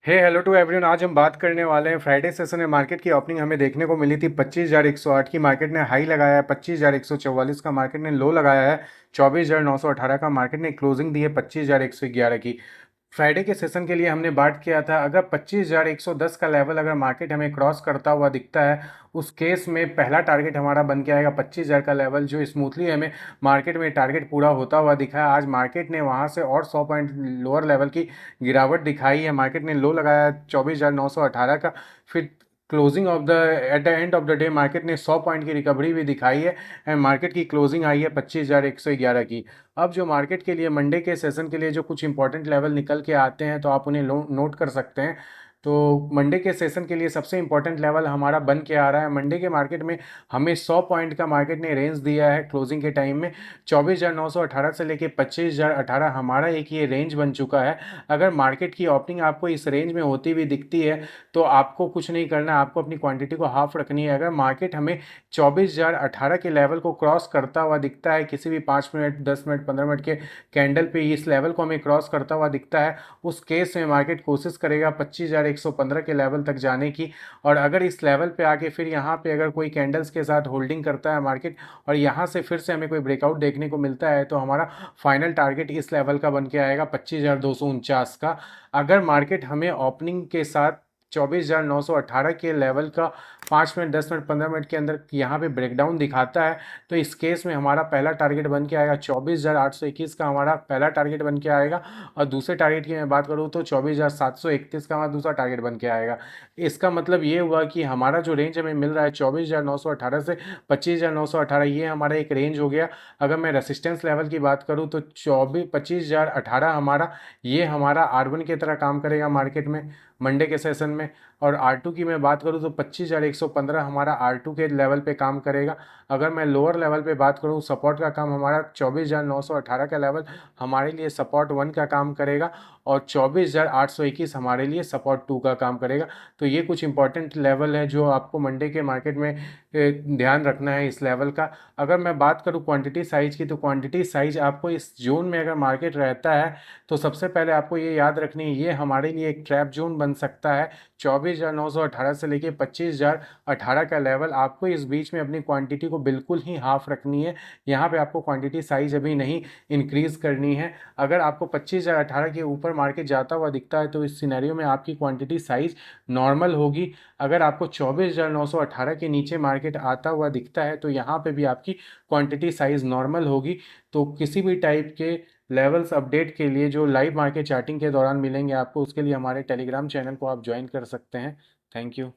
Hey hello to everyone. आज हम बात करने वाले हैं फ्राइडे सेशन में मार्केट की ओपनिंग हमें देखने को मिली थी 25,108 की। मार्केट ने हाई लगाया है 25,144 का, मार्केट ने लो लगाया है 24,918 का, मार्केट ने क्लोजिंग दी है 25,111 की। फ्राइडे के सेशन के लिए हमने बात किया था, अगर 25,110 का लेवल अगर मार्केट हमें क्रॉस करता हुआ दिखता है, उस केस में पहला टारगेट हमारा बन के आएगा 25,000 का लेवल, जो स्मूथली हमें मार्केट में टारगेट पूरा होता हुआ दिखा है। आज मार्केट ने वहां से और 100 पॉइंट लोअर लेवल की गिरावट दिखाई है। मार्केट ने लो लगाया 24,918 का, फिर closing of the at the end of the day market ने 100 पॉइंट की रिकवरी भी दिखाई है एंड मार्केट की क्लोजिंग आई है 25,111 की। अब जो मार्केट के लिए मंडे के सेशन के लिए जो कुछ इंपॉर्टेंट लेवल निकल के आते हैं तो आप उन्हें नोट कर सकते हैं। तो मंडे के सेशन के लिए सबसे इंपॉर्टेंट लेवल हमारा बन के आ रहा है। मंडे के मार्केट में हमें 100 पॉइंट का मार्केट ने रेंज दिया है क्लोजिंग के टाइम में। 24,918 से लेके 25,018 हमारा एक ये रेंज बन चुका है। अगर मार्केट की ओपनिंग आपको इस रेंज में होती हुई दिखती है तो आपको कुछ नहीं करना है, आपको अपनी क्वांटिटी को हाफ रखनी है। अगर मार्केट हमें 24,018 के लेवल को क्रॉस करता हुआ दिखता है, किसी भी 5 मिनट 10 मिनट 15 मिनट के कैंडल पे इस लेवल को हमें क्रॉस करता हुआ दिखता है, उस केस में मार्केट कोशिश करेगा 25,115 के लेवल तक जाने की। और अगर इस लेवल पे आके फिर यहाँ पे अगर कोई कैंडल्स के साथ होल्डिंग करता है मार्केट और यहाँ से फिर से हमें कोई ब्रेकआउट देखने को मिलता है तो हमारा फाइनल टारगेट इस लेवल का बन के आएगा 25,249 का। अगर मार्केट हमें ओपनिंग के साथ 24,918 के लेवल का 5 मिनट 10 मिनट 15 मिनट के अंदर यहाँ पे ब्रेकडाउन दिखाता है तो इस केस में हमारा पहला टारगेट बन के आएगा 24,821 का, हमारा पहला टारगेट बन के आएगा। और दूसरे टारगेट की मैं बात करूँ तो 24,731 का हमारा दूसरा टारगेट बन के आएगा। इसका मतलब ये हुआ कि हमारा जो रेंज हमें मिल रहा है 24,918 से 25,918, ये हमारा एक रेंज हो गया। अगर मैं रेसिस्टेंस लेवल की बात करूँ तो 25,018 हमारा, ये हमारा R1 की तरह काम करेगा मार्केट में मंडे के सेशन में। और R2 की मैं बात करूँ तो 25,115 हमारा R2 के लेवल पे काम करेगा। अगर मैं लोअर लेवल पे बात करूँ, सपोर्ट का काम हमारा 24,918 का लेवल हमारे लिए सपोर्ट 1 का काम करेगा और 24,821 हमारे लिए सपोर्ट 2 का काम करेगा। तो ये कुछ इंपॉर्टेंट लेवल है जो आपको मंडे के मार्केट में ध्यान रखना है इस लेवल का। अगर मैं बात करूँ क्वांटिटी साइज की, तो क्वांटिटी साइज आपको इस जोन में अगर मार्केट रहता है तो सबसे पहले आपको ये याद रखनी है, ये हमारे लिए एक ट्रैप जोन बन सकता है। 24,918 से लेके 25,018 का लेवल, आपको इस बीच में अपनी क्वांटिटी को बिल्कुल ही हाफ रखनी है। यहाँ पे आपको क्वांटिटी साइज अभी नहीं इंक्रीज करनी है। अगर आपको 25,018 के ऊपर मार्केट जाता हुआ दिखता है तो इस सिनेरियो में आपकी क्वांटिटी साइज नॉर्मल होगी। अगर आपको 24,918 के नीचे मार्केट आता हुआ दिखता है तो यहाँ पे भी आपकी क्वांटिटी साइज नॉर्मल होगी। तो किसी भी टाइप के लेवल्स अपडेट के लिए जो लाइव मार्केट चार्टिंग के दौरान मिलेंगे आपको, उसके लिए हमारे टेलीग्राम चैनल को आप ज्वाइन कर सकते हैं। Thank you.